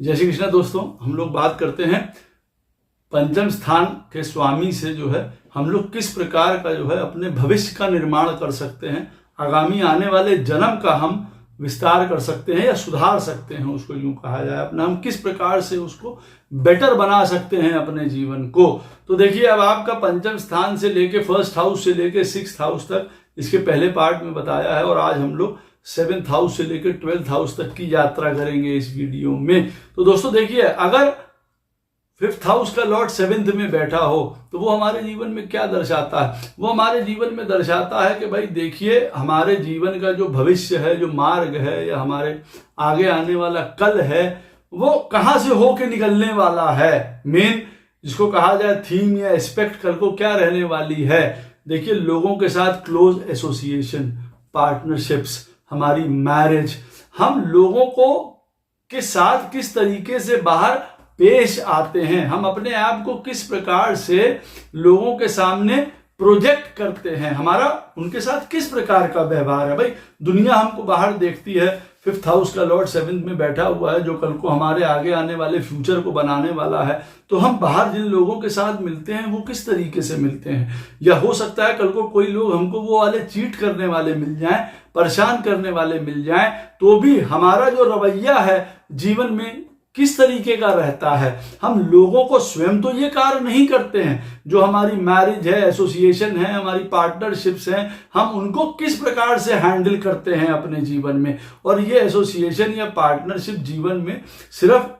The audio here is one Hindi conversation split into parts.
जय श्री कृष्ण दोस्तों, हम लोग बात करते हैं पंचम स्थान के स्वामी से जो है हम लोग किस प्रकार का जो है अपने भविष्य का निर्माण कर सकते हैं, आगामी आने वाले जन्म का हम विस्तार कर सकते हैं या सुधार सकते हैं, उसको यूं कहा जाए अपना हम किस प्रकार से उसको बेटर बना सकते हैं अपने जीवन को। तो देखिए, अब आपका पंचम स्थान से लेके फर्स्ट हाउस से लेके सिक्स्थ हाउस तक इसके पहले पार्ट में बताया है, और आज हम लोग सेवेंथ हाउस से लेकर 12th हाउस तक की यात्रा करेंगे इस वीडियो में। तो दोस्तों देखिए, अगर 5th हाउस का लॉर्ड 7th में बैठा हो तो वो हमारे जीवन में क्या दर्शाता है? वो हमारे जीवन में दर्शाता है कि भाई देखिए, हमारे जीवन का जो भविष्य है, जो मार्ग है या हमारे आगे आने वाला कल है, वो कहाँ से होके निकलने वाला है। मेन जिसको कहा जाए थीम या एस्पेक्ट कल को क्या रहने वाली है। देखिए, लोगों के साथ क्लोज एसोसिएशन, पार्टनरशिप्स, हमारी मैरिज, हम लोगों को के साथ किस तरीके से बाहर पेश आते हैं, हम अपने आप को किस प्रकार से लोगों के सामने प्रोजेक्ट करते हैं, हमारा उनके साथ किस प्रकार का व्यवहार है। भाई दुनिया हमको बाहर देखती है, 5th हाउस का लॉर्ड 7th में बैठा हुआ है जो कल को हमारे आगे आने वाले फ्यूचर को बनाने वाला है। तो हम बाहर जिन लोगों के साथ मिलते हैं वो किस तरीके से मिलते हैं, या हो सकता है कल को कोई लोग हमको वो वाले चीट करने वाले मिल जाएं, परेशान करने वाले मिल जाएं, तो भी हमारा जो रवैया है जीवन में किस तरीके का रहता है। हम लोगों को स्वयं तो ये कार्य नहीं करते हैं, जो हमारी मैरिज है, एसोसिएशन है, हमारी पार्टनरशिप्स हैं, हम उनको किस प्रकार से हैंडल करते हैं अपने जीवन में। और ये एसोसिएशन या पार्टनरशिप जीवन में सिर्फ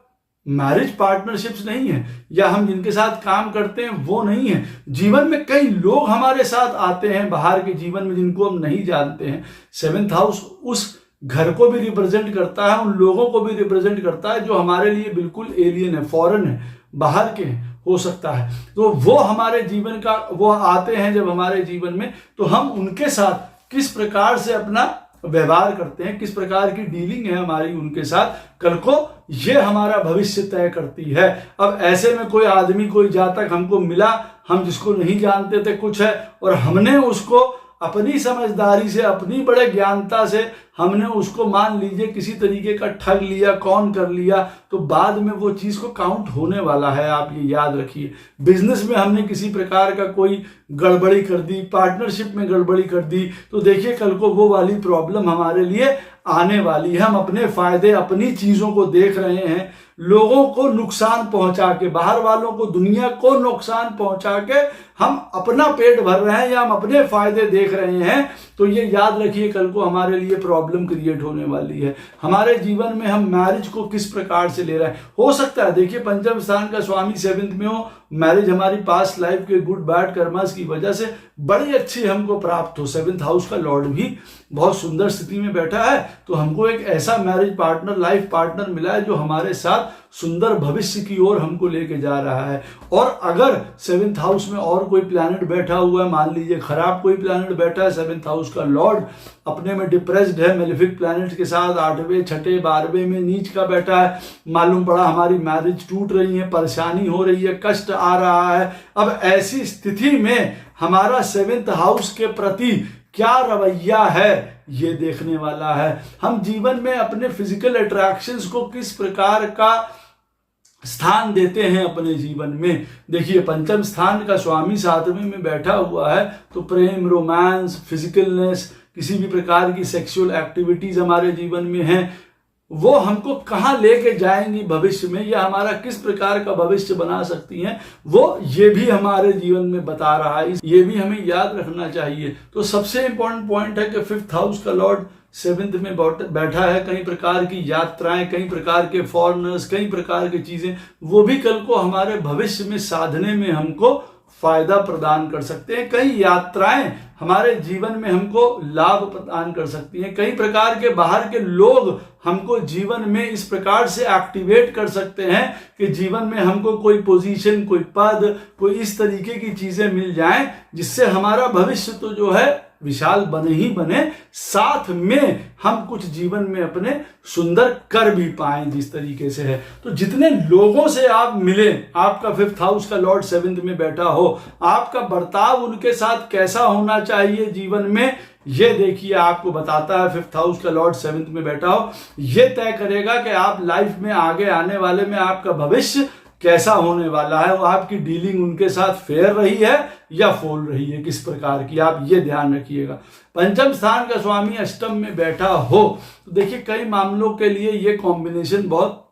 मैरिज पार्टनरशिप्स नहीं है, या हम जिनके साथ काम करते हैं वो नहीं है। जीवन में कई लोग हमारे साथ आते हैं बाहर के जीवन में जिनको हम नहीं जानते हैं। 7th हाउस उस घर को भी रिप्रेजेंट करता है, उन लोगों को भी रिप्रेजेंट करता है जो हमारे लिए बिल्कुल एलियन है, फॉरेन है, बाहर के हो सकता है। तो वो हमारे जीवन का वो आते हैं जब हमारे जीवन में, तो हम उनके साथ किस प्रकार से अपना व्यवहार करते हैं, किस प्रकार की डीलिंग है हमारी उनके साथ, कल को ये हमारा भविष्य तय करती है। अब ऐसे में कोई आदमी, कोई जातक हमको मिला, हम जिसको नहीं जानते थे कुछ है, और हमने उसको अपनी समझदारी से, अपनी बड़े ज्ञानता से हमने उसको मान लीजिए किसी तरीके का ठग लिया, कौन कर लिया, तो बाद में वो चीज को काउंट होने वाला है। आप ये याद रखिए, बिजनेस में हमने किसी प्रकार का कोई गड़बड़ी कर दी, पार्टनरशिप में गड़बड़ी कर दी, तो देखिए कल को वो वाली प्रॉब्लम हमारे लिए आने वाली है। हम अपने फायदे, अपनी चीजों को देख रहे हैं, लोगों को नुकसान पहुंचा के, बाहर वालों को, दुनिया को नुकसान पहुंचा के हम अपना पेट भर रहे हैं या हम अपने फायदे देख रहे हैं, तो ये याद रखिए कल को हमारे लिए प्रॉब्लम क्रिएट होने वाली है। हमारे जीवन में हम मैरिज को किस प्रकार से ले रहे हैं, हो सकता है देखिए पंचम स्थान का स्वामी 7th में हो, मैरिज हमारी पास्ट लाइफ के गुड बैड कर्मास की वजह से बड़ी अच्छी हमको प्राप्त हो, 7th हाउस का लॉर्ड भी बहुत सुंदर स्थिति में बैठा है, तो हमको एक ऐसा मैरिज पार्टनर, लाइफ पार्टनर मिला है जो हमारे साथ सुंदर भविष्य की ओर हमको लेके जा रहा है। और अगर 7th हाउस में और कोई प्लैनेट बैठा हुआ है, मान लीजिए खराब कोई प्लैनेट बैठा है, 7th हाउस का लॉर्ड अपने में डिप्रेस्ड है, मेलेफिक प्लैनेट के साथ 8वें, 6ठे, 12वें में नीच का बैठा है, मालूम पड़ा हमारी मैरिज टूट रही है, परेशानी हो रही है, कष्ट आ रहा है। अब ऐसी स्थिति में हमारा 7th हाउस के प्रति क्या रवैया है ये देखने वाला है। हम जीवन में अपने फिजिकल अट्रैक्शंस को किस प्रकार का स्थान देते हैं अपने जीवन में। देखिए, पंचम स्थान का स्वामी 7वें में बैठा हुआ है, तो प्रेम, रोमांस, फिजिकलनेस, किसी भी प्रकार की सेक्सुअल एक्टिविटीज हमारे जीवन में हैं, वो हमको कहाँ लेके जाएंगी भविष्य में, या हमारा किस प्रकार का भविष्य बना सकती हैं, वो ये भी हमारे जीवन में बता रहा है। ये भी हमें याद रखना चाहिए। तो सबसे इंपॉर्टेंट पॉइंट है कि 5th हाउस का लॉर्ड 7th में बैठा है, कई प्रकार की यात्राएं, कई प्रकार के फॉरेनर्स, कई प्रकार की चीजें, वो भी कल को हमारे भविष्य में साधने में हमको फायदा प्रदान कर सकते हैं। कई यात्राएं हमारे जीवन में हमको लाभ प्रदान कर सकती हैं। कई प्रकार के बाहर के लोग हमको जीवन में इस प्रकार से एक्टिवेट कर सकते हैं कि जीवन में हमको कोई पोजीशन, कोई पद, कोई इस तरीके की चीजें मिल जाएं जिससे हमारा भविष्य तो जो है विशाल बने ही बने, साथ में हम कुछ जीवन में अपने सुंदर कर भी पाए जिस तरीके से है। तो जितने लोगों से आप मिले, आपका 5th हाउस का लॉर्ड 7th में बैठा हो, आपका बर्ताव उनके साथ कैसा होना चाहिए जीवन में, ये देखिए आपको बताता है। 5th हाउस का लॉर्ड 7th में बैठा हो, ये तय करेगा कि आप लाइफ में आगे आने वाले में आपका भविष्य कैसा होने वाला है। वो आपकी डीलिंग उनके साथ फेयर रही है या फोल रही है, किस प्रकार की, आप ये ध्यान रखिएगा। पंचम स्थान का स्वामी अष्टम में बैठा हो तो देखिए कई मामलों के लिए ये कॉम्बिनेशन बहुत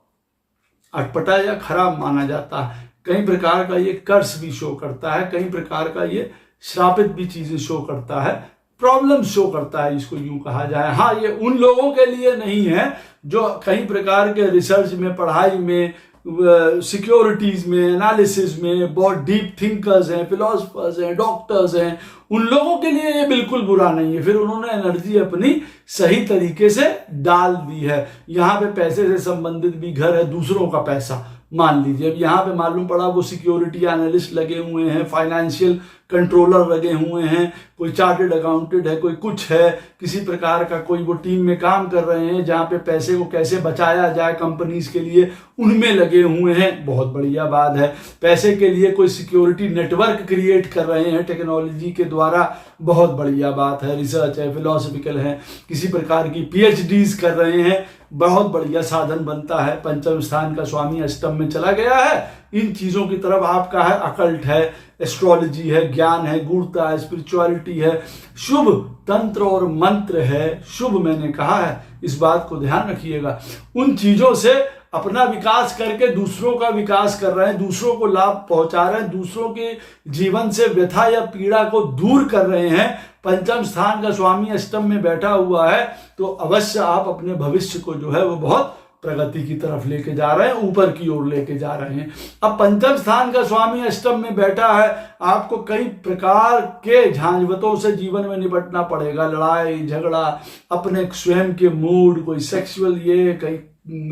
अटपटा या खराब माना जाता है। कई प्रकार का ये कर्स भी शो करता है, कई प्रकार का ये श्रापित भी चीजें शो करता है, प्रॉब्लम शो करता है, इसको यूं कहा जाए। हाँ, ये उन लोगों के लिए नहीं है जो कई प्रकार के रिसर्च में, पढ़ाई में, सिक्योरिटीज में, एनालिसिस में बहुत डीप थिंकर्स हैं, फिलोसफर्स हैं, डॉक्टर्स हैं, उन लोगों के लिए ये बिल्कुल बुरा नहीं है। फिर उन्होंने एनर्जी अपनी सही तरीके से डाल दी है। यहाँ पे पैसे से संबंधित भी घर है, दूसरों का पैसा मान लीजिए। अब यहाँ पे मालूम पड़ा वो सिक्योरिटी एनालिस्ट लगे हुए हैं, फाइनेंशियल कंट्रोलर लगे हुए हैं, कोई चार्टेड अकाउंटेंट है, कोई कुछ है, किसी प्रकार का कोई वो टीम में काम कर रहे हैं जहाँ पे पैसे को कैसे बचाया जाए कंपनीज के लिए, उनमें लगे हुए हैं, बहुत बढ़िया बात है। पैसे के लिए कोई सिक्योरिटी नेटवर्क क्रिएट कर रहे हैं टेक्नोलॉजी के द्वारा, बहुत बढ़िया बात है। रिसर्च है, फिलोसफिकल है, किसी प्रकार की PhDs कर रहे हैं, बहुत बढ़िया साधन बनता है। पंचम स्थान का स्वामी अष्टम में चला गया है, इन चीजों की तरफ आपका है, अकल्ट है, एस्ट्रोलॉजी है, ज्ञान है, गूढ़ता है, स्पिरिचुअलिटी है, शुभ तंत्र और मंत्र है। शुभ मैंने कहा है, इस बात को ध्यान रखिएगा। उन चीजों से अपना विकास करके दूसरों का विकास कर रहे हैं, दूसरों को लाभ पहुंचा रहे हैं, दूसरों के जीवन से व्यथा या पीड़ा को दूर कर रहे हैं। पंचम स्थान का स्वामी अष्टम में बैठा हुआ है तो अवश्य आप अपने भविष्य को जो है वो बहुत प्रगति की तरफ लेके जा रहे हैं, ऊपर की ओर लेके जा रहे हैं। अब पंचम स्थान का स्वामी अष्टम में बैठा है, आपको कई प्रकार के झांझवतों से जीवन में निपटना पड़ेगा, लड़ाई झगड़ा, अपने स्वयं के मूड, कोई सेक्सुअल ये, कई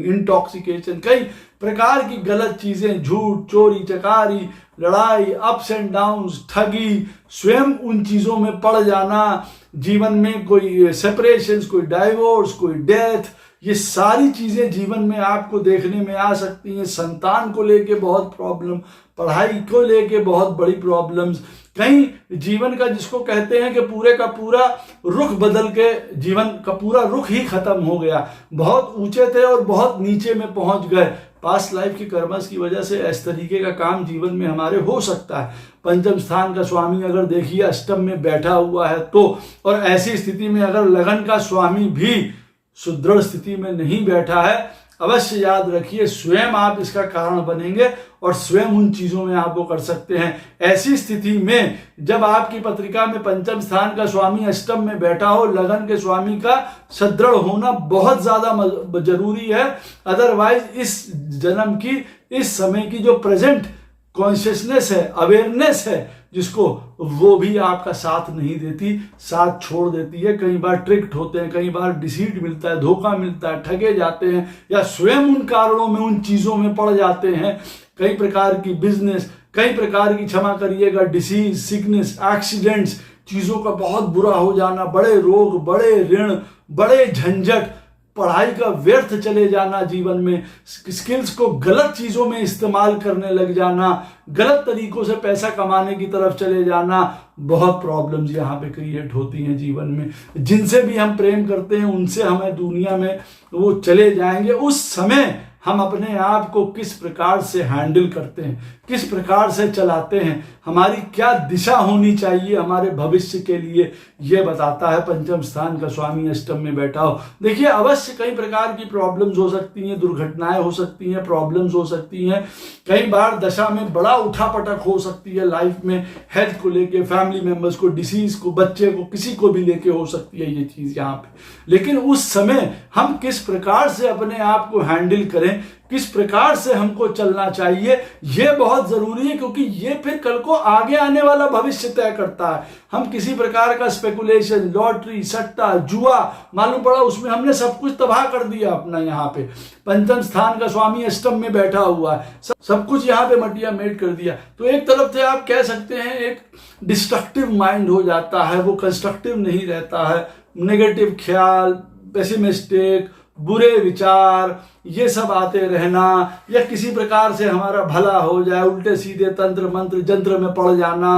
इंटॉक्सिकेशन, कई प्रकार की गलत चीजें, झूठ, चोरी, चकारी, लड़ाई, अप्स एंड डाउन्स, ठगी, स्वयं उन चीजों में पड़ जाना, जीवन में कोई सेपरेशंस, कोई डाइवोर्स, कोई डेथ, ये सारी चीजें जीवन में आपको देखने में आ सकती हैं। संतान को लेके बहुत प्रॉब्लम, पढ़ाई को लेके बहुत बड़ी प्रॉब्लम्स, कहीं जीवन का जिसको कहते हैं कि पूरे का पूरा रुख बदल के जीवन का पूरा रुख ही खत्म हो गया, बहुत ऊंचे थे और बहुत नीचे में पहुंच गए। पास्ट लाइफ के कर्मस की वजह से इस तरीके का काम जीवन में हमारे हो सकता है। पंचम स्थान का स्वामी अगर देखिए अष्टम में बैठा हुआ है तो, और ऐसी स्थिति में अगर लगन का स्वामी भी सुदृढ़ स्थिति में नहीं बैठा है, अवश्य याद रखिए स्वयं आप इसका कारण बनेंगे और स्वयं उन चीजों में आप वो कर सकते हैं। ऐसी स्थिति में जब आपकी पत्रिका में पंचम स्थान का स्वामी अष्टम में बैठा हो, लगन के स्वामी का सुदृढ़ होना बहुत ज्यादा जरूरी है। अदरवाइज इस जन्म की, इस समय की जो प्रेजेंट कॉन्शियसनेस है, अवेयरनेस है जिसको, वो भी आपका साथ नहीं देती, साथ छोड़ देती है। कई बार ट्रिक्ड होते हैं, कई बार डिसीट मिलता है, धोखा मिलता है, ठगे जाते हैं या स्वयं उन कारणों में, उन चीजों में पड़ जाते हैं। कई प्रकार की बिजनेस, कई प्रकार की, क्षमा करिएगा, डिसीज, सिकनेस, एक्सीडेंट्स, चीजों का बहुत बुरा हो जाना, बड़े रोग, बड़े ऋण, बड़े झंझट, पढ़ाई का व्यर्थ चले जाना, जीवन में स्किल्स को गलत चीजों में इस्तेमाल करने लग जाना, गलत तरीकों से पैसा कमाने की तरफ चले जाना, बहुत प्रॉब्लम्स यहाँ पे क्रिएट होती हैं जीवन में। जिनसे भी हम प्रेम करते हैं उनसे हमें दुनिया में वो चले जाएंगे। उस समय हम अपने आप को किस प्रकार से हैंडल करते हैं, किस प्रकार से चलाते हैं, हमारी क्या दिशा होनी चाहिए हमारे भविष्य के लिए, यह बताता है पंचम स्थान का स्वामी अष्टम में बैठा हो। देखिए अवश्य कई प्रकार की प्रॉब्लम्स हो सकती हैं, दुर्घटनाएं हो सकती हैं, प्रॉब्लम्स हो सकती हैं, कई बार दशा में बड़ा उठापटक हो सकती है लाइफ में, हेल्थ को लेके, फैमिली मेंबर्स को, डिसीज को, बच्चे को, किसी को भी लेके हो सकती है ये चीज यहाँ पे। लेकिन उस समय हम किस प्रकार से अपने आप को हैंडल करें, किस प्रकार से हमको चलना चाहिए, ये बहुत जरूरी है, क्योंकि ये फिर कल को आगे आने वाला भविष्य तय करता है। हम किसी प्रकार का स्पेकुलेशन, लॉटरी, सट्टा, जुआ, मालूम पड़ा उसमें हमने सब कुछ तबाह कर दिया अपना। यहाँ पे पंचम स्थान का स्वामी अष्टम में बैठा हुआ है, सब कुछ यहाँ पे मटिया मेट कर दिया। तो एक तरफ से आप कह सकते हैं एक डिस्ट्रक्टिव माइंड हो जाता है, वो कंस्ट्रक्टिव नहीं रहता है। नेगेटिव ख्याल, पेसिमिस्टिक, बुरे विचार, ये सब आते रहना, या किसी प्रकार से हमारा भला हो जाए, उल्टे सीधे तंत्र मंत्र जंत्र में पड़ जाना,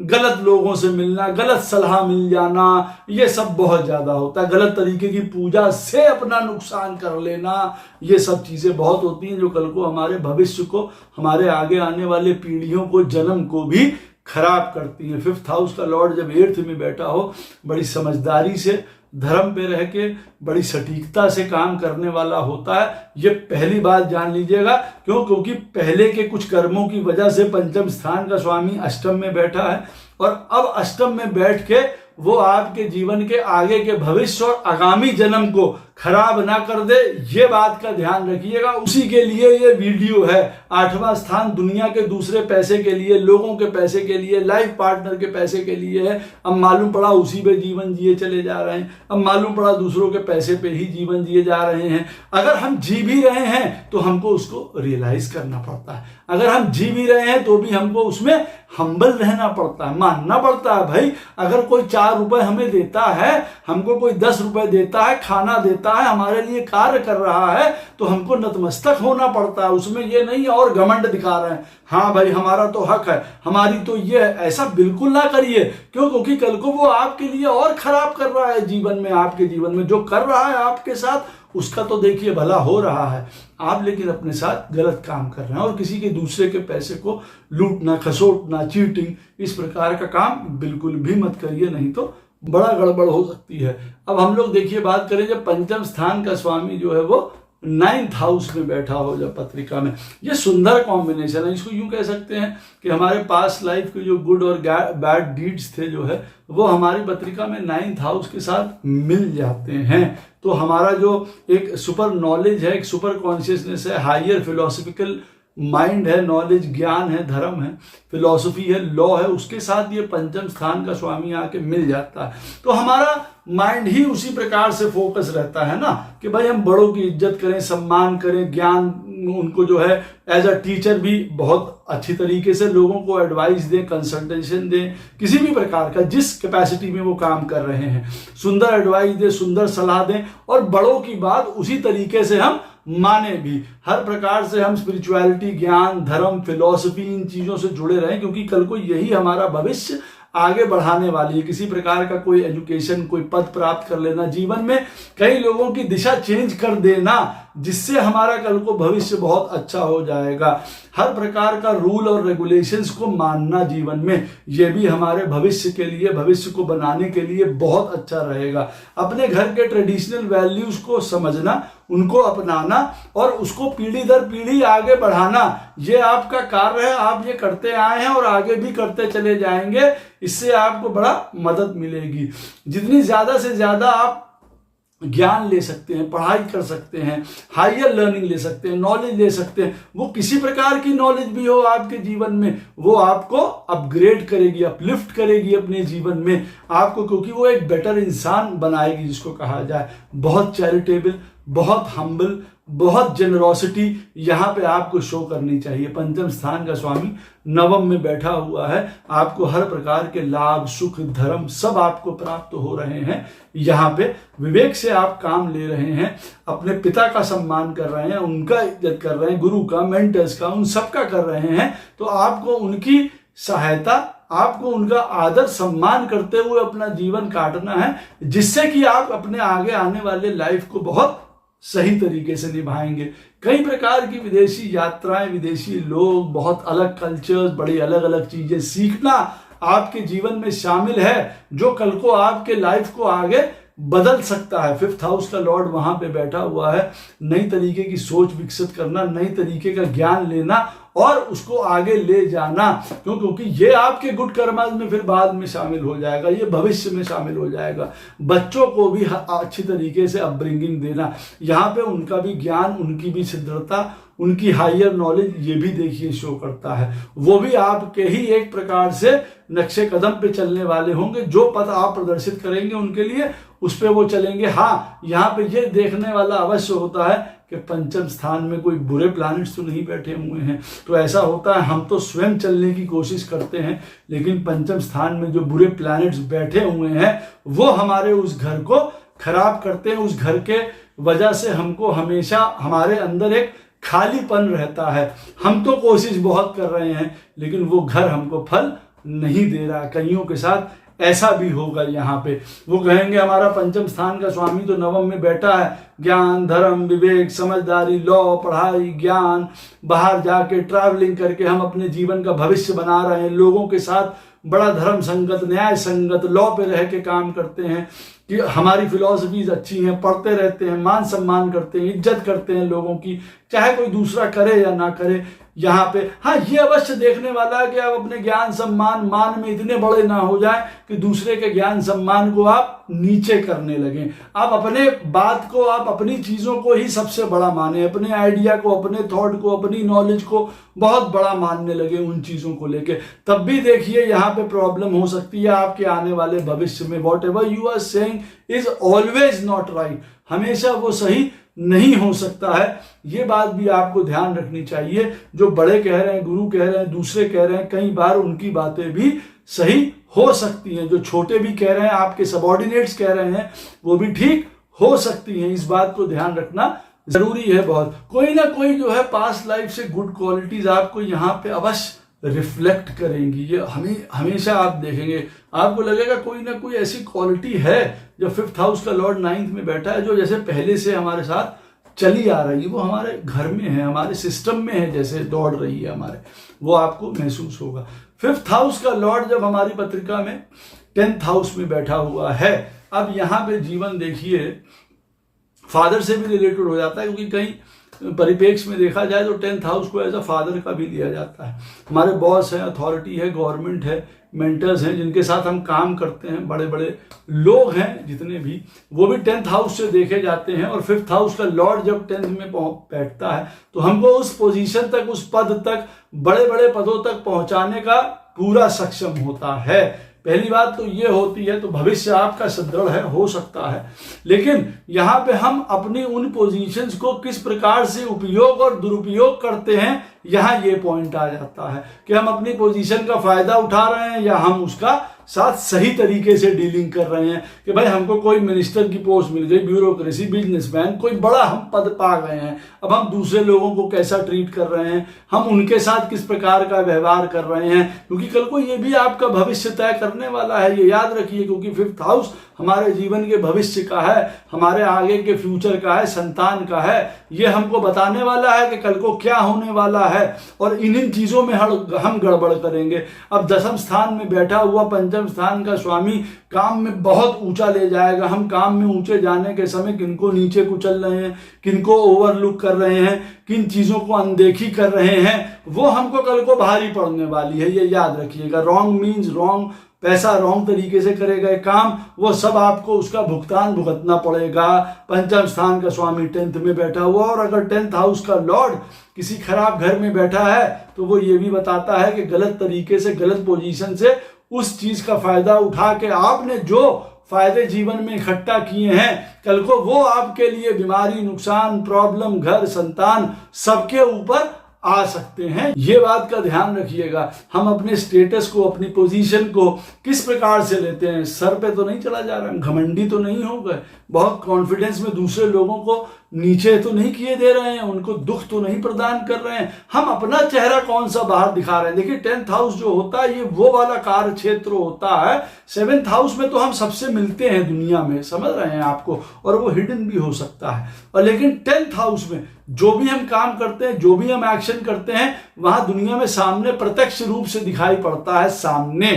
गलत लोगों से मिलना, गलत सलाह मिल जाना, ये सब बहुत ज्यादा होता है। गलत तरीके की पूजा से अपना नुकसान कर लेना, ये सब चीजें बहुत होती हैं जो कल को हमारे भविष्य को, हमारे आगे आने वाले पीढ़ियों को, जन्म को भी खराब करती हैं। 5th हाउस का लॉर्ड जब 8th में बैठा हो, बड़ी समझदारी से धर्म पे रह के बड़ी सटीकता से काम करने वाला होता है। ये पहली बात जान लीजिएगा। क्यों? क्योंकि पहले के कुछ कर्मों की वजह से पंचम स्थान का स्वामी अष्टम में बैठा है, और अब अष्टम में बैठ के वो आपके जीवन के आगे के भविष्य और आगामी जन्म को खराब ना कर दे, ये बात का ध्यान रखिएगा। उसी के लिए ये वीडियो है। 8वां स्थान दुनिया के दूसरे पैसे के लिए, लोगों के पैसे के लिए, लाइफ पार्टनर के पैसे के लिए है। अब मालूम पड़ा उसी पे जीवन जिए चले जा रहे हैं, अब मालूम पड़ा दूसरों के पैसे पे ही जीवन जिए जा रहे हैं। अगर हम जी भी रहे हैं तो हमको उसको रियलाइज करना पड़ता है। अगर हम जी भी रहे हैं तो भी हमको उसमें हम्बल रहना पड़ता है, मानना पड़ता है। भाई अगर कोई 4 रुपए हमें देता है, हमको कोई 10 रुपए देता है, खाना देता है, हमारे लिए कार्य कर रहा है, तो हमको नतमस्तक होना पड़ता है। उसमें ये नहीं और घमंड दिखा रहे हैं, हाँ भाई हमारा तो हक है, हमारी तो ये है, ऐसा बिल्कुल ना करिए। क्यों? क्योंकि कल को वो आपके लिए और खराब कर रहा है जीवन में। आपके जीवन में जो कर रहा है आपके साथ, उसका तो देखिए भला हो रहा है, आप लेकिन अपने साथ गलत काम कर रहे हैं। और किसी के दूसरे के पैसे को लूटना, खसोटना, चीटिंग, इस प्रकार का काम बिल्कुल भी मत करिए, नहीं तो बड़ा गड़बड़ हो सकती है। अब हम लोग देखिए बात करें, जब पंचम स्थान का स्वामी जो है वो 9th हाउस में बैठा हो जब पत्रिका में, ये सुंदर कॉम्बिनेशन है। इसको यूं कह सकते हैं कि हमारे पास्ट लाइफ के जो गुड और बैड डीड्स थे जो है, वो हमारी पत्रिका में 9th हाउस के साथ मिल जाते हैं। तो हमारा जो एक सुपर नॉलेज है, एक सुपर कॉन्शियसनेस है, हायर फिलोसफिकल माइंड है, नॉलेज, ज्ञान है, धर्म है, फिलॉसफी है, लॉ है, उसके साथ ये पंचम स्थान का स्वामी आके मिल जाता है। तो हमारा माइंड ही उसी प्रकार से फोकस रहता है ना, कि भाई हम बड़ों की इज्जत करें, सम्मान करें, ज्ञान उनको जो है एज अ टीचर भी बहुत अच्छी तरीके से लोगों को एडवाइस दें, कंसल्टेशन दें, किसी भी प्रकार का जिस कैपेसिटी में वो काम कर रहे हैं, सुंदर एडवाइस दें, सुंदर सलाह दें, और बड़ों की बात उसी तरीके से हम माने भी। हर प्रकार से हम स्पिरिचुअलिटी, ज्ञान, धर्म, फिलॉसफी, इन चीजों से जुड़े रहें, क्योंकि कल को यही हमारा भविष्य आगे बढ़ाने वाली है। किसी प्रकार का कोई एजुकेशन, कोई पद प्राप्त कर लेना, जीवन में कई लोगों की दिशा चेंज कर देना, जिससे हमारा कल को भविष्य बहुत अच्छा हो जाएगा। हर प्रकार का रूल और रेगुलेशंस को मानना जीवन में, यह भी हमारे भविष्य के लिए, भविष्य को बनाने के लिए बहुत अच्छा रहेगा। अपने घर के ट्रेडिशनल वैल्यूज को समझना, उनको अपनाना और उसको पीढ़ी दर पीढ़ी आगे बढ़ाना, ये आपका कार्य है। आप ये करते आए हैं और आगे भी करते चले जाएंगे। इससे आपको बड़ा मदद मिलेगी। जितनी ज्यादा से ज्यादा आप ज्ञान ले सकते हैं, पढ़ाई कर सकते हैं, हायर लर्निंग ले सकते हैं, नॉलेज ले सकते हैं, वो किसी प्रकार की नॉलेज भी हो आपके जीवन में, वो आपको अपग्रेड करेगी, अपलिफ्ट करेगी अपने जीवन में आपको, क्योंकि वो एक बेटर इंसान बनाएगी, जिसको कहा जाए। बहुत चैरिटेबल, बहुत हम्बल, बहुत जेनरोसिटी यहाँ पे आपको शो करनी चाहिए। पंचम स्थान का स्वामी 9th में बैठा हुआ है, आपको हर प्रकार के लाभ, सुख, धर्म सब आपको प्राप्त हो रहे हैं। यहाँ पे विवेक से आप काम ले रहे हैं, अपने पिता का सम्मान कर रहे हैं, उनका इज्जत कर रहे हैं, गुरु का, मेंटर्स का, उन सबका कर रहे हैं। तो आपको उनकी सहायता, आपको उनका आदर सम्मान करते हुए अपना जीवन काटना है, जिससे कि आप अपने आगे आने वाले लाइफ को बहुत सही तरीके से निभाएंगे। कई प्रकार की विदेशी यात्राएं, विदेशी लोग, बहुत अलग कल्चर्स, बड़ी अलग अलग चीजें सीखना आपके जीवन में शामिल है, जो कल को आपके लाइफ को आगे बदल सकता है। 5th हाउस का लॉर्ड वहां पे बैठा हुआ है। नई तरीके की सोच विकसित करना, नई तरीके का ज्ञान लेना और उसको आगे ले जाना, क्योंकि ये आपके गुड कर्मास में फिर बाद में शामिल हो जाएगा, ये भविष्य में शामिल हो जाएगा। बच्चों को भी अच्छी तरीके से अपब्रिंगिंग देना, यहाँ पे उनका भी ज्ञान, उनकी भी सिद्धता, उनकी हायर नॉलेज, ये भी देखिए शो करता है। वो भी आपके ही एक प्रकार से नक्शे कदम पे चलने वाले होंगे। जो पथ आप प्रदर्शित करेंगे उनके लिए, उस पे वो चलेंगे। हाँ, यहाँ पे ये देखने वाला अवश्य होता है कि पंचम स्थान में कोई बुरे प्लैनेट्स तो नहीं बैठे हुए हैं। तो ऐसा होता है, हम तो स्वयं चलने की कोशिश करते हैं, लेकिन पंचम स्थान में जो बुरे प्लैनेट्स बैठे हुए हैं वो हमारे उस घर को खराब करते हैं। उस घर के वजह से हमको हमेशा हमारे अंदर एक खालीपन रहता है। हम तो कोशिश बहुत कर रहे हैं, लेकिन वो घर हमको फल नहीं दे रहा। कईयों के साथ ऐसा भी होगा। यहाँ पे वो कहेंगे हमारा पंचम स्थान का स्वामी तो नवम में बैठा है, ज्ञान, धर्म, विवेक, समझदारी, लॉ, पढ़ाई, ज्ञान, बाहर जाके ट्रैवलिंग करके हम अपने जीवन का भविष्य बना रहे हैं। लोगों के साथ बड़ा धर्म संगत, न्याय संगत, लॉ पे रह के काम करते हैं कि हमारी फिलॉसफीज अच्छी हैं, पढ़ते रहते हैं, मान सम्मान करते हैं, इज्जत करते हैं लोगों की, चाहे कोई दूसरा करे या ना करे। यहाँ पे हाँ, ये अवश्य देखने वाला है कि आप अपने ज्ञान सम्मान मान में इतने बड़े ना हो जाए कि दूसरे के ज्ञान सम्मान को आप नीचे करने लगें। आप अपने बात को, आप अपनी चीजों को ही सबसे बड़ा माने, अपने आइडिया को, अपने थॉट को, अपनी नॉलेज को बहुत बड़ा मानने लगे उन चीजों को लेके। तब भी देखिए यहाँ पे प्रॉब्लम हो सकती है आपके आने वाले भविष्य में। Whatever you are saying is always not right, हमेशा वो सही नहीं हो सकता है। ये बात भी आपको ध्यान रखनी चाहिए। जो बड़े कह रहे हैं, गुरु कह रहे हैं, दूसरे कह रहे हैं, कई बार उनकी बातें भी सही हो सकती हैं। जो छोटे भी कह रहे हैं, आपके सबॉर्डिनेट्स कह रहे हैं, वो भी ठीक हो सकती हैं। इस बात को ध्यान रखना जरूरी है बहुत। कोई ना कोई जो है पास्ट लाइफ से गुड क्वालिटीज आपको यहाँ पे अवश्य रिफ्लेक्ट करेंगी। ये हमेशा आप देखेंगे, आपको लगेगा कोई ना कोई ऐसी क्वालिटी है जो 5th हाउस का लॉर्ड 9th में बैठा है, जो जैसे पहले से हमारे साथ चली आ रही है, वो हमारे घर में है, हमारे सिस्टम में है, जैसे दौड़ रही है हमारे, वो आपको महसूस होगा। 5th हाउस का लॉर्ड जब हमारी पत्रिका में 10th हाउस में बैठा हुआ है, अब यहाँ पे जीवन देखिए फादर से भी रिलेटेड हो जाता है, क्योंकि कहीं परिपेक्ष में देखा जाए तो 10th हाउस को एज अ फादर का भी लिया जाता है। हमारे बॉस है, अथॉरिटी है, गवर्नमेंट है, मेंटर्स हैं, जिनके साथ हम काम करते हैं, बड़े बड़े लोग हैं जितने भी, वो भी 10th हाउस से देखे जाते हैं। और 5th हाउस का लॉर्ड जब 10th में बैठता है तो हमको उस पोजीशन तक, उस पद तक, बड़े बड़े पदों तक पहुंचाने का पूरा सक्षम होता है। पहली बात तो ये होती है, तो भविष्य आपका सुदृढ़ है, हो सकता है, लेकिन यहाँ पे हम अपनी उन पोजीशंस को किस प्रकार से उपयोग और दुरुपयोग करते हैं, यहाँ ये पॉइंट आ जाता है कि हम अपनी पोजीशन का फायदा उठा रहे हैं या हम उसका साथ सही तरीके से डीलिंग कर रहे हैं। कि भाई हमको कोई मिनिस्टर की पोस्ट मिल गई, ब्यूरोक्रेसी, बिजनेसमैन, कोई बड़ा हम पद पा गए हैं, अब हम दूसरे लोगों को कैसा ट्रीट कर रहे हैं, हम उनके साथ किस प्रकार का व्यवहार कर रहे हैं, क्योंकि कल को ये भी आपका भविष्य तय करने वाला है, ये याद रखिए। क्योंकि 5th हाउस हमारे जीवन के भविष्य का है, हमारे आगे के फ्यूचर का है, संतान का है। ये हमको बताने वाला है कि कल को क्या होने वाला है, और इन चीजों में हम गड़बड़ करेंगे। अब 10th स्थान में बैठा हुआ पंचम स्थान का स्वामी काम में बहुत ऊंचा ले जाएगा। हम काम में ऊंचे जाने के समय किनको नीचे कुचल रहे हैं, किनको ओवरलुक कर रहे हैं, किन चीजों को अनदेखी कर रहे हैं, वो हमको कल को भारी पड़ने वाली है, ये याद रखिएगा। रॉन्ग मीन्स रॉन्ग, पैसा रॉन्ग तरीके से करेगा काम, वो सब आपको उसका भुगतान भुगतना पड़ेगा। पंचम स्थान का स्वामी 10th में बैठा हुआ, और अगर 10th हाउस का लॉर्ड किसी खराब घर में बैठा है तो वो ये भी बताता है कि गलत तरीके से, गलत पोजीशन से उस चीज का फायदा उठा के आपने जो फायदे जीवन में इकट्ठा किए हैं, कल को वो आपके लिए बीमारी, नुकसान, प्रॉब्लम, घर, संतान सबके ऊपर आ सकते हैं। ये बात का ध्यान रखिएगा। हम अपने स्टेटस को, अपनी पोजीशन को किस प्रकार से लेते हैं। सर पे तो नहीं चला जा रहा, घमंडी तो नहीं हो गए, बहुत कॉन्फिडेंस में दूसरे लोगों को नीचे तो नहीं किए दे रहे हैं, उनको दुख तो नहीं प्रदान कर रहे हैं। हम अपना चेहरा कौन सा बाहर दिखा रहे हैं। देखिए 10th हाउस जो होता है, ये वो वाला कार्य क्षेत्र होता है। 7th हाउस में तो हम सबसे मिलते हैं दुनिया में, समझ रहे हैं आपको, और वो हिडन भी हो सकता है। और लेकिन 10th हाउस में जो भी हम काम करते हैं, जो भी हम एक्शन करते हैं, वहां दुनिया में सामने प्रत्यक्ष रूप से दिखाई पड़ता है सामने।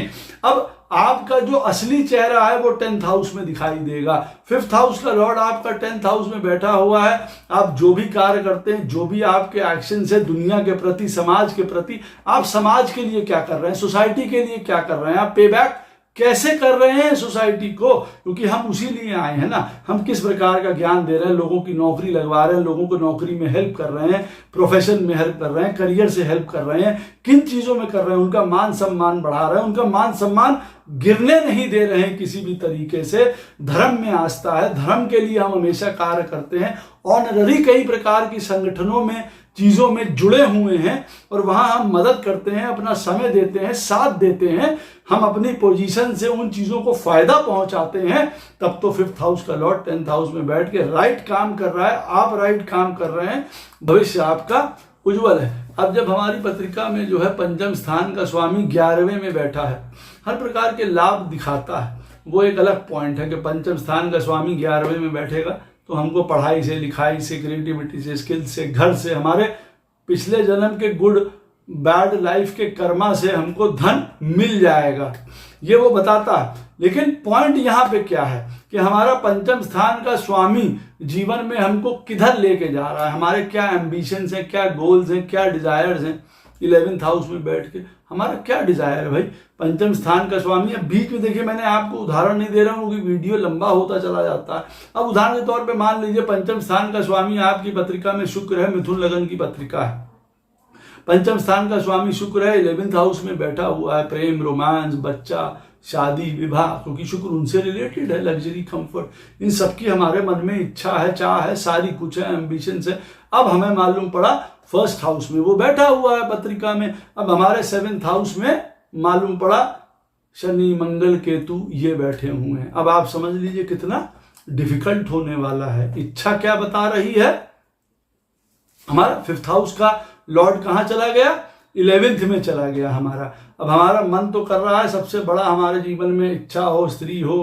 अब आपका जो असली चेहरा है वो 10th हाउस में दिखाई देगा। 5th हाउस का लॉर्ड आपका 10th हाउस में बैठा हुआ है। आप जो भी कार्य करते हैं, जो भी आपके एक्शन है दुनिया के प्रति, समाज के प्रति, आप समाज के लिए क्या कर रहे हैं, सोसाइटी के लिए क्या कर रहे हैं, आप पे बैक कैसे कर रहे हैं सोसाइटी को, क्योंकि हम उसी लिए आए हैं ना। हम किस प्रकार का ज्ञान दे रहे हैं, लोगों की नौकरी लगवा रहे हैं, लोगों को नौकरी में हेल्प कर रहे हैं, प्रोफेशन में हेल्प कर रहे हैं, करियर से हेल्प कर रहे हैं, किन चीजों में कर रहे हैं, उनका मान सम्मान बढ़ा रहे हैं, उनका मान सम्मान गिरने नहीं दे रहे हैं किसी भी तरीके से। धर्म में आस्था है, धर्म के लिए हम हमेशा कार्य करते हैं। ऑनररी कई प्रकार की संगठनों में, चीजों में जुड़े हुए हैं और वहां हम मदद करते हैं, अपना समय देते हैं, साथ देते हैं, हम अपनी पोजीशन से उन चीजों को फायदा पहुंचाते हैं। तब तो 5th हाउस का लॉर्ड 10th हाउस में बैठ के राइट काम कर रहा है, आप राइट काम कर रहे हैं, भविष्य आपका उज्जवल है। अब जब हमारी पत्रिका में जो है पंचम स्थान का स्वामी 11वें में बैठा है, हर प्रकार के लाभ दिखाता है, वो एक अलग पॉइंट है कि पंचम स्थान का स्वामी 11वें में बैठेगा तो हमको पढ़ाई से, लिखाई से, क्रिएटिविटी से, स्किल्स से, घर से, हमारे पिछले जन्म के गुड बैड लाइफ के कर्मा से हमको धन मिल जाएगा, ये वो बताता है। लेकिन पॉइंट यहां पे क्या है कि हमारा पंचम स्थान का स्वामी जीवन में हमको किधर लेके जा रहा है, हमारे क्या एम्बिशंस हैं, क्या गोल्स हैं, क्या डिजायर्स हैं। 11th हाउस में बैठ के हमारा क्या डिजायर है भाई। पंचम स्थान का स्वामी, अब बीच में देखिए मैंने आपको उदाहरण नहीं दे रहा हूं क्योंकि वीडियो लंबा होता चला जाता है। अब उदाहरण के तौर पे मान लीजिए पंचम स्थान का स्वामी आपकी पत्रिका में शुक्र है, मिथुन लगन की पत्रिका है, पंचम स्थान का स्वामी शुक्र है, 11th हाउस में बैठा हुआ है, प्रेम, रोमांस, बच्चा, शादी, विवाह, क्योंकि शुक्र उनसे रिलेटेड है, लग्जरी, कंफर्ट, इन सबकी हमारे मन में इच्छा है, चाह है, सारी कुछ है, एम्बिशंस है। अब हमें मालूम पड़ा 1st हाउस में वो बैठा हुआ है पत्रिका में। अब हमारे 7th हाउस में मालूम पड़ा शनि, मंगल, केतु ये बैठे हुए हैं। अब आप समझ लीजिए कितना डिफिकल्ट होने वाला है। इच्छा क्या बता रही है, हमारा 5th हाउस का लॉर्ड कहां चला गया, 11th में चला गया हमारा। अब हमारा मन तो कर रहा है सबसे बड़ा हमारे जीवन में इच्छा हो, स्त्री हो,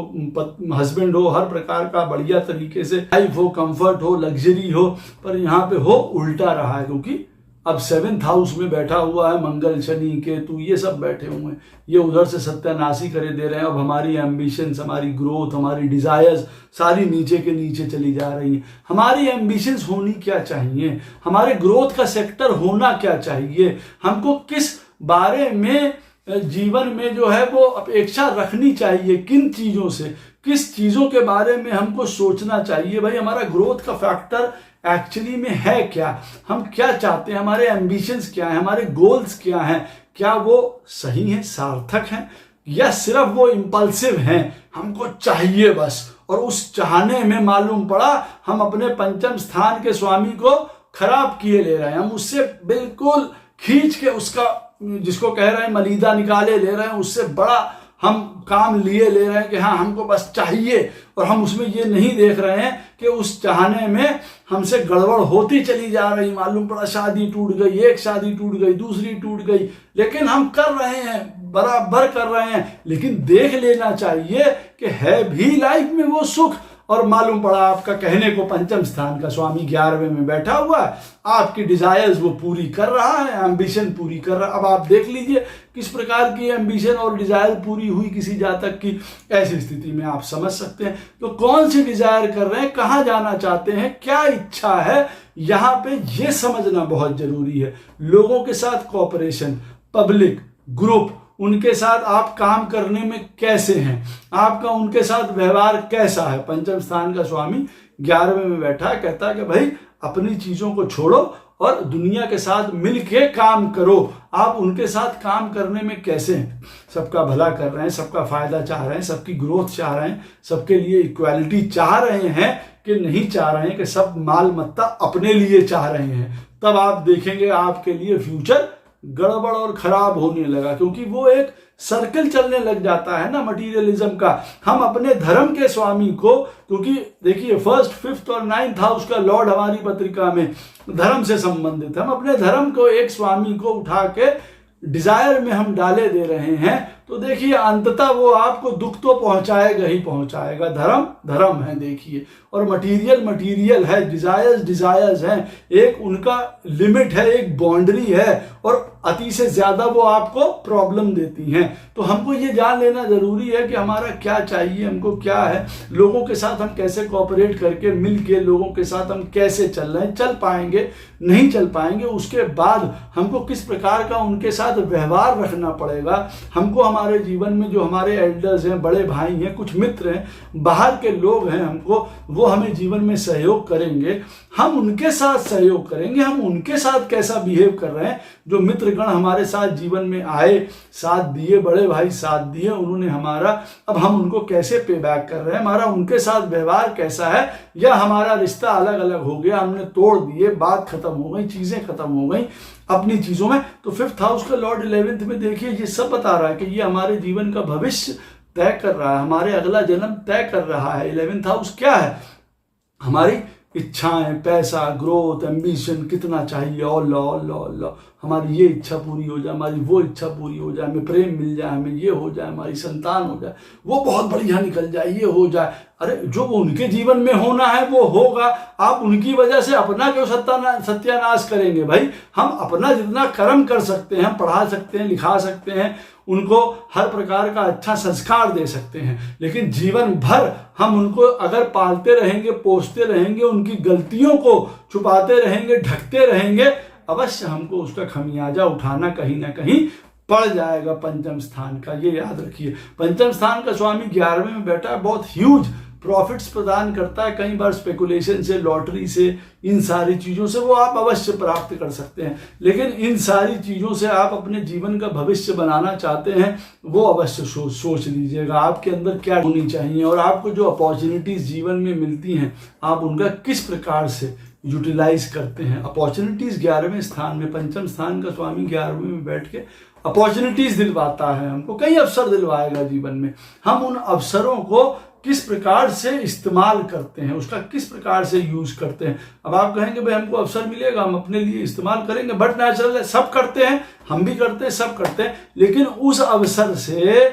हस्बैंड हो, हर प्रकार का बढ़िया तरीके से लाइफ हो, कंफर्ट हो, लग्जरी हो, पर यहाँ पे हो उल्टा रहा है क्योंकि अब 7th हाउस में बैठा हुआ है मंगल, शनि, केतु ये सब बैठे हुए हैं, ये उधर से सत्यानाशी करे दे रहे हैं। अब हमारी एम्बिशंस, हमारी ग्रोथ, हमारी डिजायर्स सारी नीचे के नीचे चली जा रही हैं। हमारी एम्बिशंस होनी क्या चाहिए, हमारे ग्रोथ का सेक्टर होना क्या चाहिए, हमको किस बारे में जीवन में जो है वो अपेक्षा रखनी चाहिए, किन चीजों से, किस चीजों के बारे में हमको सोचना चाहिए। भाई हमारा ग्रोथ का फैक्टर एक्चुअली में है क्या, हम क्या चाहते हैं, हमारे एम्बिशंस क्या हैं, हमारे गोल्स क्या हैं, क्या वो सही हैं, सार्थक हैं, या सिर्फ वो इंपल्सिव हैं, हमको चाहिए बस। और उस चाहने में मालूम पड़ा हम अपने पंचम स्थान के स्वामी को खराब किए ले रहे हैं, हम उससे बिल्कुल खींच के उसका, जिसको कह रहे हैं मलीदा निकाले ले रहे हैं, उससे बड़ा हम काम लिए ले रहे हैं कि हाँ हमको बस चाहिए। और हम उसमें ये नहीं देख रहे हैं कि उस चाहने में हमसे गड़बड़ होती चली जा रही। मालूम पड़ा शादी टूट गई, एक शादी टूट गई, दूसरी टूट गई, लेकिन हम कर रहे हैं, बराबर कर रहे हैं। लेकिन देख लेना चाहिए कि है भी लाइफ में वो सुख। और मालूम पड़ा आपका कहने को पंचम स्थान का स्वामी 11वें में बैठा हुआ है, आपकी डिजायर्स वो पूरी कर रहा है, एम्बिशन पूरी कर रहा है। अब आप देख लीजिए किस प्रकार की एम्बिशन और डिजायर पूरी हुई किसी जातक की। ऐसी स्थिति में आप समझ सकते हैं तो कौन सी डिजायर कर रहे हैं, कहां जाना चाहते हैं, क्या इच्छा है, यहां पे ये समझना बहुत जरूरी है। लोगों के साथ कोऑपरेशन, पब्लिक, ग्रुप, उनके साथ आप काम करने में कैसे हैं, आपका उनके साथ व्यवहार कैसा है। पंचम स्थान का स्वामी 11वें में बैठा है, कहता है कि भाई अपनी चीजों को छोड़ो और दुनिया के साथ मिलके काम करो। आप उनके साथ काम करने में कैसे हैं, सबका भला कर रहे हैं, सबका फायदा चाह रहे हैं, सबकी ग्रोथ चाह रहे हैं, सबके लिए इक्वालिटी चाह रहे हैं कि नहीं चाह रहे हैं कि सब माल मत्ता अपने लिए चाह रहे हैं। तब आप देखेंगे आपके लिए फ्यूचर गड़बड़ और खराब होने लगा, क्योंकि वो एक सर्कल चलने लग जाता है ना मटीरियलिज्म का। हम अपने धर्म के स्वामी को, क्योंकि देखिए 1st, 5th और 9th हाउस का लॉर्ड हमारी पत्रिका में धर्म से संबंधित, हम अपने धर्म को एक स्वामी को उठा के डिजायर में हम डाले दे रहे हैं, तो देखिए अंततः वो आपको दुख तो पहुंचाएगा ही पहुंचाएगा। धर्म धर्म है देखिए, और मटीरियल है, डिजायर्स हैं, एक उनका लिमिट है, एक बाउंड्री है। और अति से ज्यादा वो आपको प्रॉब्लम देती हैं। तो हमको ये जान लेना जरूरी है कि हमारा क्या चाहिए, हमको क्या है, लोगों के साथ हम कैसे कोऑपरेट करके मिल के लोगों के साथ हम कैसे चल रहे हैं, चल पाएंगे नहीं चल पाएंगे, उसके बाद हमको किस प्रकार का उनके साथ व्यवहार रखना पड़ेगा। हमको हमारे जीवन में जो हमारे एल्डर्स हैं, बड़े भाई हैं, कुछ मित्र हैं, बाहर के लोग हैं, हमको वो हमें जीवन में सहयोग करेंगे, हम उनके साथ सहयोग करेंगे, हम उनके साथ कैसा बिहेव कर रहे हैं। जो मित्रगण हमारे साथ जीवन में आए, साथ दिए, बड़े भाई साथ दिए, उन्होंने हमारा, अब हम उनको कैसे पे बैक कर रहे हैं, हमारा उनके साथ व्यवहार कैसा है, या हमारा रिश्ता अलग अलग हो गया, हमने तोड़ दिए, बात खत्म हो गई, चीजें खत्म हो गई अपनी चीजों में। तो 5th हाउस का लॉर्ड 11th में देखिए ये सब बता रहा है कि ये हमारे जीवन का भविष्य तय कर रहा है, हमारे अगला जन्म तय कर रहा है। 11th हाउस क्या है? हमारी इच्छाएं, पैसा, ग्रोथ, एम्बिशन, कितना चाहिए, अल्लाह हमारी ये इच्छा पूरी हो जाए, हमारी वो इच्छा पूरी हो जाए, हमें प्रेम मिल जाए, हमें ये हो जाए, हमारी संतान हो जाए, वो बहुत बढ़िया निकल जाए, ये हो जाए। अरे जो उनके जीवन में होना है वो होगा, आप उनकी वजह से अपना क्यों सत्यानाश करेंगे भाई। हम अपना जितना कर्म कर सकते हैं, पढ़ा सकते हैं, लिखा सकते हैं, उनको हर प्रकार का अच्छा संस्कार दे सकते हैं, लेकिन जीवन भर हम उनको अगर पालते रहेंगे, पोसते रहेंगे, उनकी गलतियों को छुपाते रहेंगे, ढकते रहेंगे, अवश्य हमको उसका खमियाजा उठाना कहीं ना कहीं पड़ जाएगा। पंचम स्थान का ये याद रखिए। पंचम स्थान का स्वामी 11वें में बैठा है, बहुत ह्यूज प्रॉफिट्स प्रदान करता है। कई बार स्पेकुलेशन से, लॉटरी से, इन सारी चीज़ों से वो आप अवश्य प्राप्त कर सकते हैं, लेकिन इन सारी चीज़ों से आप अपने जीवन का भविष्य बनाना चाहते हैं, वो अवश्य सोच लीजिएगा आपके अंदर क्या होनी चाहिए, और आपको जो अपॉर्चुनिटीज़ जीवन में मिलती हैं आप उनका किस प्रकार से यूटिलाइज करते हैं। अपॉर्चुनिटीज़ 11वें स्थान में, पंचम स्थान का स्वामी 11वें में बैठ के अपॉर्चुनिटीज़ दिलवाता है हमको, कई अवसर दिलवाएगा जीवन में। हम उन अवसरों को किस प्रकार से इस्तेमाल करते हैं, उसका किस प्रकार से यूज करते हैं। अब आप कहेंगे भाई हमको अवसर मिलेगा, हम अपने लिए इस्तेमाल करेंगे, बट नेचुरल है, सब करते हैं, हम भी करते हैं, सब करते हैं, लेकिन उस अवसर से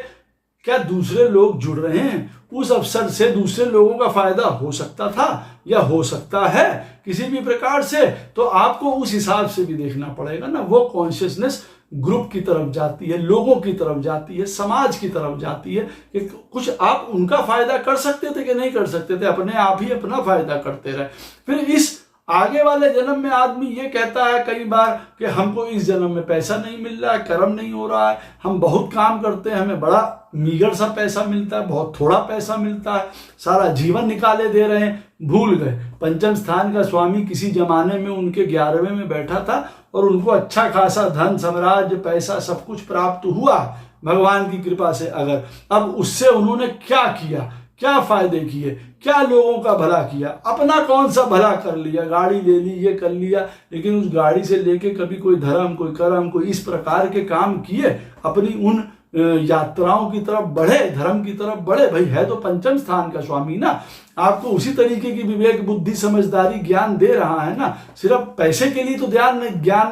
क्या दूसरे लोग जुड़ रहे हैं? उस अवसर से दूसरे लोगों का फायदा हो सकता था या हो सकता है किसी भी प्रकार से, तो आपको उस हिसाब से भी देखना पड़ेगा ना। वो कॉन्शियसनेस ग्रुप की तरफ जाती है, लोगों की तरफ जाती है, समाज की तरफ जाती है कि कुछ आप उनका फायदा कर सकते थे कि नहीं कर सकते थे, अपने आप ही अपना फायदा करते रहे। फिर इस आगे वाले जन्म में आदमी ये कहता है कई बार कि हमको इस जन्म में पैसा नहीं मिल रहा है, कर्म नहीं हो रहा है, हम बहुत काम करते हैं, हमें बड़ा मीगर सा पैसा मिलता है, बहुत थोड़ा पैसा मिलता है, सारा जीवन निकाले दे रहे हैं, भूल गए। पंचम स्थान का स्वामी किसी जमाने में उनके 11वें में बैठा था और उनको अच्छा खासा धन, साम्राज्य, पैसा सब कुछ प्राप्त हुआ भगवान की कृपा से। अगर अब उससे उन्होंने क्या किया, क्या फायदे किए, क्या लोगों का भला किया, अपना कौन सा भला कर लिया, गाड़ी ले ली, ये कर लिया, लेकिन उस गाड़ी से लेके कभी कोई धर्म, कोई कर्म, कोई इस प्रकार के काम किए, अपनी उन यात्राओं की तरफ बढ़े, धर्म की तरफ बढ़े। भाई है तो पंचम स्थान का स्वामी ना, आपको उसी तरीके की विवेक, बुद्धि, समझदारी, ज्ञान दे रहा है ना, सिर्फ पैसे के लिए तो ज्ञान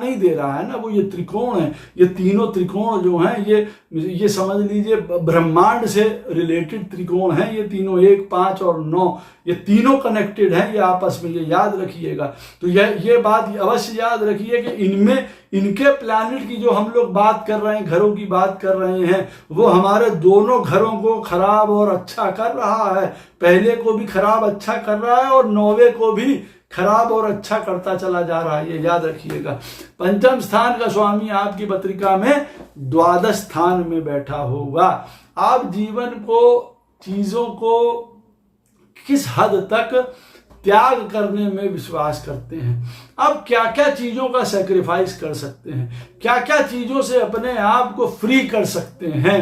नहीं दे रहा है ना। वो ये त्रिकोण है, ये तीनों त्रिकोण जो हैं, ये समझ लीजिए ब्रह्मांड से रिलेटेड त्रिकोण हैं ये तीनों, 1, 5 और 9, ये तीनों कनेक्टेड हैं ये आपस में, ये याद रखिएगा। तो ये बात अवश्य याद रखिए कि इनमें, इनके प्लैनेट की जो हम लोग बात कर रहे हैं, घरों की बात कर रहे हैं, वो हमारे दोनों घरों को खराब और अच्छा कर रहा है। पहले को भी खराब अच्छा कर रहा है और 9वें को भी खराब और अच्छा करता चला जा रहा है, ये याद रखिएगा। पंचम स्थान का स्वामी आपकी पत्रिका में 12 स्थान में बैठा होगा। आप जीवन को, चीजों को किस हद तक त्याग करने में विश्वास करते हैं, आप क्या क्या चीजों का सैक्रिफाइस कर सकते हैं, क्या क्या चीजों से अपने आप को फ्री कर सकते हैं,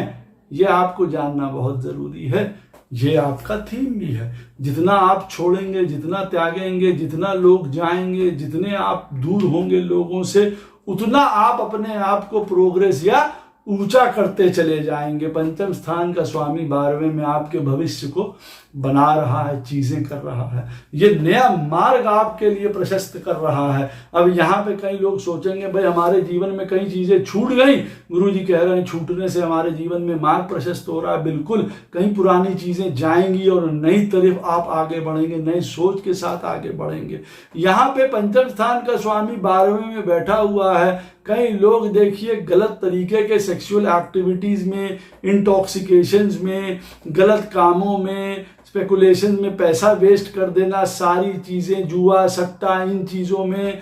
ये आपको जानना बहुत जरूरी है। ये आपका थीम भी है। जितना आप छोड़ेंगे, जितना त्यागेंगे, जितना लोग जाएंगे, जितने आप दूर होंगे लोगों से, उतना आप अपने आप को प्रोग्रेस या ऊंचा करते चले जाएंगे। पंचम स्थान का स्वामी 12वें में आपके भविष्य को बना रहा है, चीजें कर रहा है, ये नया मार्ग आपके लिए प्रशस्त कर रहा है। अब यहाँ पे कई लोग सोचेंगे भाई हमारे जीवन में कई चीजें छूट गई, गुरुजी कह रहे हैं छूटने से हमारे जीवन में मार्ग प्रशस्त हो रहा है। बिल्कुल, कई पुरानी चीजें जाएंगी और नई तरफ आप आगे बढ़ेंगे, नई सोच के साथ आगे बढ़ेंगे। यहाँ पे पंचम स्थान का स्वामी 12वें में बैठा हुआ है। कई लोग देखिए गलत तरीके के सेक्सुअल एक्टिविटीज में, इंटॉक्सिकेशंस में, गलत कामों में, स्पेकुलेशन में पैसा वेस्ट कर देना, सारी चीजें जुआ सट्टा इन चीजों में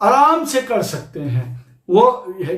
आराम से कर सकते हैं। वो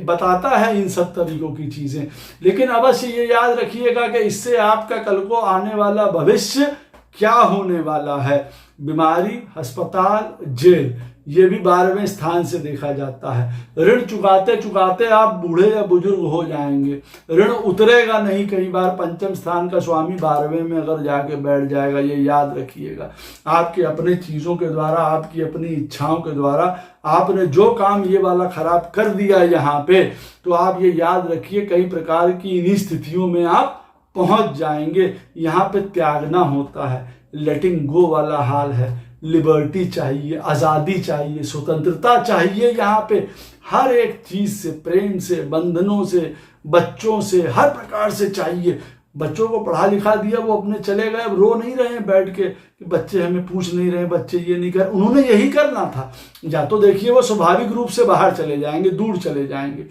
बताता है इन सब तरीकों की चीजें, लेकिन अवश्य ये याद रखिएगा कि इससे आपका कल को आने वाला भविष्य क्या होने वाला है। बीमारी, अस्पताल, जेल, ये भी 12वें स्थान से देखा जाता है। ऋण चुकाते चुकाते आप बूढ़े या बुजुर्ग हो जाएंगे, ऋण उतरेगा नहीं। कई बार पंचम स्थान का स्वामी 12वें में अगर जाके बैठ जाएगा, ये याद रखिएगा। आपके अपने चीजों के द्वारा, आपकी अपनी इच्छाओं के द्वारा आपने जो काम ये वाला खराब कर दिया यहाँ पे, तो आप ये याद रखिए कई प्रकार की इन्हीं स्थितियों में आप पहुंच जाएंगे। यहाँ पे त्यागना होता है, लेटिंग गो वाला हाल है। लिबर्टी चाहिए, आज़ादी चाहिए, स्वतंत्रता चाहिए। यहाँ पे हर एक चीज से, प्रेम से, बंधनों से, बच्चों से, हर प्रकार से चाहिए। बच्चों को पढ़ा लिखा दिया, वो अपने चले गए, अब रो नहीं रहे बैठ के कि बच्चे हमें पूछ नहीं रहे, बच्चे ये नहीं कर, उन्होंने यही करना था। या तो देखिए वो स्वाभाविक रूप से बाहर चले जाएंगे, दूर चले जाएंगे।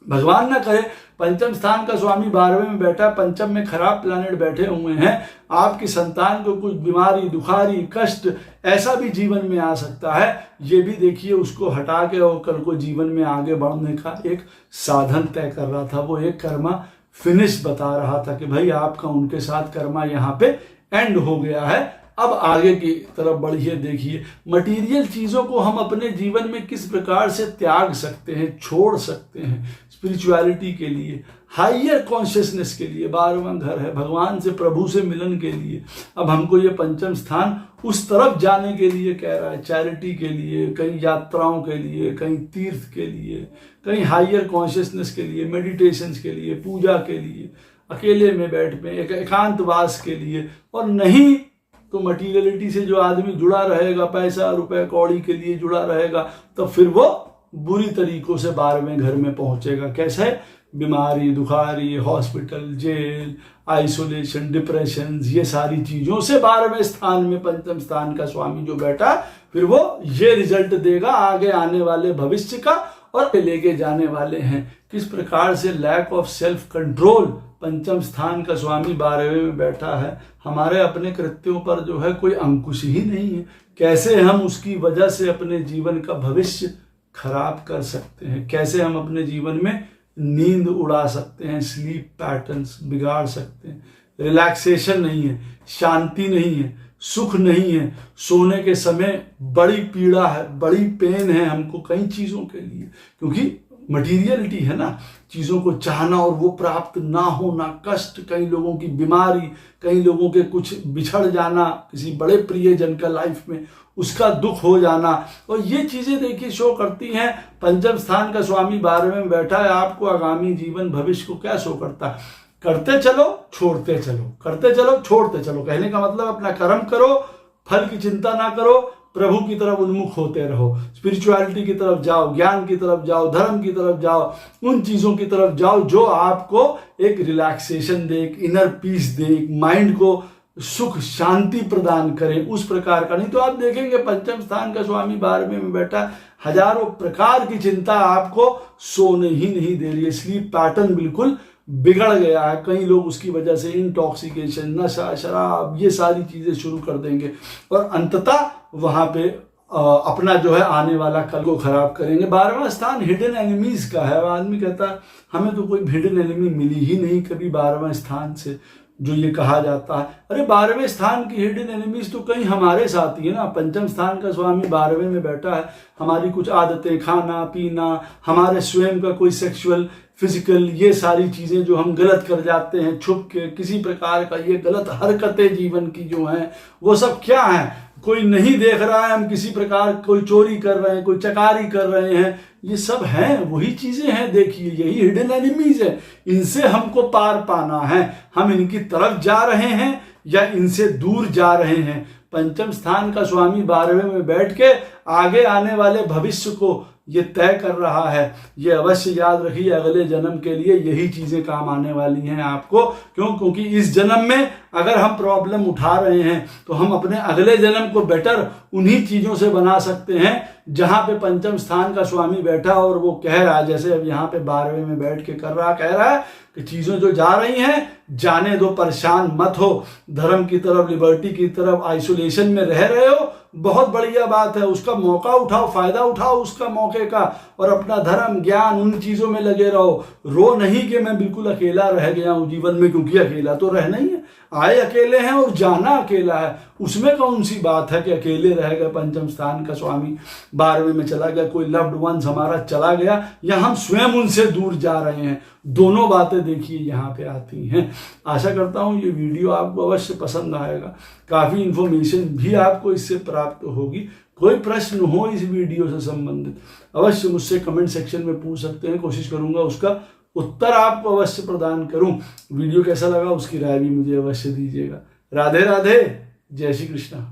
भगवान ना करे पंचम स्थान का स्वामी 12वें में बैठा, पंचम में खराब प्लैनेट बैठे हुए हैं, आपकी संतान को कुछ बीमारी, दुखारी, कष्ट ऐसा भी जीवन में आ सकता है। ये भी देखिए उसको हटा के और कल को जीवन में आगे बढ़ने का एक साधन तय कर रहा था। वो एक कर्मा फिनिश बता रहा था कि भाई आपका उनके साथ कर्मा यहाँ पे एंड हो गया है, अब आगे की तरफ बढ़िए। देखिए मटीरियल चीजों को हम अपने जीवन में किस प्रकार से त्याग सकते हैं, छोड़ सकते हैं, स्पिरिचुअलिटी के लिए, हाइयर कॉन्शियसनेस के लिए। 12वां घर है भगवान से, प्रभु से मिलन के लिए। अब हमको ये पंचम स्थान उस तरफ जाने के लिए कह रहा है, चैरिटी के लिए, कहीं यात्राओं के लिए, कहीं तीर्थ के लिए, कहीं हाइयर कॉन्शियसनेस के लिए, मेडिटेशंस के लिए, पूजा के लिए, अकेले में बैठ में एक एकांतवास के लिए। और नहीं तो मटीरियलिटी से जो आदमी जुड़ा रहेगा, पैसा रुपए कौड़ी के लिए जुड़ा रहेगा, तो फिर वो बुरी तरीकों से 12वें घर में पहुंचेगा। कैसे? बीमारी, दुखारी, हॉस्पिटल, जेल, आइसोलेशन, डिप्रेशन, ये सारी चीजों से 12वें स्थान में पंचम स्थान का स्वामी जो बैठा, फिर वो ये रिजल्ट देगा आगे आने वाले भविष्य का और लेके जाने वाले हैं। किस प्रकार से लैक ऑफ सेल्फ कंट्रोल पंचम स्थान का स्वामी 12वें में बैठा है, हमारे अपने कृत्यों पर जो है कोई अंकुश ही नहीं है। कैसे हम उसकी वजह से अपने जीवन का भविष्य खराब कर सकते हैं, कैसे हम अपने जीवन में नींद उड़ा सकते हैं, स्लीप पैटर्न्स बिगाड़ सकते हैं। रिलैक्सेशन नहीं है, शांति नहीं है, सुख नहीं है, सोने के समय बड़ी पीड़ा है, बड़ी पेन है हमको कई चीजों के लिए, क्योंकि मटीरियलिटी है ना, चीजों को चाहना और वो प्राप्त ना होना, कष्ट, कई लोगों की बीमारी, कई लोगों के कुछ बिछड़ जाना, किसी बड़े प्रियजन का लाइफ में उसका दुख हो जाना, और ये चीजें देखिए शो करती हैं। पंचम स्थान का स्वामी 12वें में बैठा है, आपको आगामी जीवन भविष्य को क्या शो करता है? करते चलो, छोड़ते चलो, करते चलो, छोड़ते चलो। कहने का मतलब अपना कर्म करो, फल की चिंता ना करो, प्रभु की तरफ उन्मुख होते रहो, स्पिरिचुअलिटी की तरफ जाओ, ज्ञान की तरफ जाओ, धर्म की तरफ जाओ, उन चीजों की तरफ जाओ जो आपको एक रिलैक्सेशन दे, एक इनर पीस दे, एक माइंड को सुख शांति प्रदान करें, उस प्रकार का। नहीं तो आप देखेंगे पंचम स्थान का स्वामी 12वें में बैठा, हजारों प्रकार की चिंता आपको सोने ही नहीं दे रही है। स्लीप पैटर्न बिल्कुल बिगड़ गया है। कई लोग उसकी वजह से इंटॉक्सिकेशन, नशा, शराब, ये सारी चीजें शुरू कर देंगे और अंततः वहां पे अपना जो है आने वाला कल को खराब करेंगे। 12वां स्थान हिडन एनिमीज का है। आदमी कहता है हमें तो कोई हिडन एनिमी मिली ही नहीं कभी 12वां स्थान से, जो ये कहा जाता है। अरे 12वें स्थान की हिडन एनिमीज तो कहीं हमारे साथ ही है ना। पंचम स्थान का स्वामी 12वें में बैठा है, हमारी कुछ आदतें, खाना पीना, हमारे स्वयं का कोई सेक्सुअल, फिजिकल, ये सारी चीजें जो हम गलत कर जाते हैं छुप के, किसी प्रकार का ये गलत हरकतें जीवन की जो हैं, वो सब क्या है? कोई नहीं देख रहा है, हम किसी प्रकार कोई चोरी कर रहे हैं, कोई चकारी कर रहे हैं, ये सब हैं, वही चीजें हैं। देखिए यही हिडन एनिमीज है, इनसे हमको पार पाना है। हम इनकी तरफ जा रहे हैं या इनसे दूर जा रहे हैं। पंचम स्थान का स्वामी 12वें में बैठ के आगे आने वाले भविष्य को ये तय कर रहा है। ये अवश्य याद रखिए, अगले जन्म के लिए यही चीजें काम आने वाली हैं आपको। क्यों? क्योंकि इस जन्म में अगर हम प्रॉब्लम उठा रहे हैं तो हम अपने अगले जन्म को बेटर उन्हीं चीजों से बना सकते हैं जहां पे पंचम स्थान का स्वामी बैठा और वो कह रहा है, जैसे अब यहाँ पे 12वें में बैठ के कह रहा है कि चीजें जो जा रही हैं जाने दो, परेशान मत हो। धर्म की तरफ, लिबर्टी की तरफ, आइसोलेशन में रह रहे हो, बहुत बढ़िया बात है, उसका मौका उठाओ, फायदा उठाओ उसका मौके का, और अपना धर्म ज्ञान उन चीजों में लगे रहो। रो नहीं कि मैं बिल्कुल अकेला रह गया हूं जीवन में, क्योंकि अकेला तो रहना ही है। आए अकेले हैं और जाना अकेला है, उसमें कौन सी बात है कि अकेले रह गए। पंचम स्थान का स्वामी 12वें में चला गया, कोई लव्ड वंस हमारा चला गया, या हम स्वयं उनसे दूर जा रहे हैं। दोनों बातें देखिए यहाँ पे आती हैं। आशा करता हूँ ये वीडियो आपको अवश्य पसंद आएगा, काफी इंफॉर्मेशन भी आपको इससे प्राप्त होगी। कोई प्रश्न हो इस वीडियो से संबंधित अवश्य मुझसे कमेंट सेक्शन में पूछ सकते हैं, कोशिश करूंगा उसका उत्तर आपको अवश्य प्रदान करूं। वीडियो कैसा लगा उसकी राय भी मुझे अवश्य दीजिएगा। राधे राधे, जय श्री कृष्णा।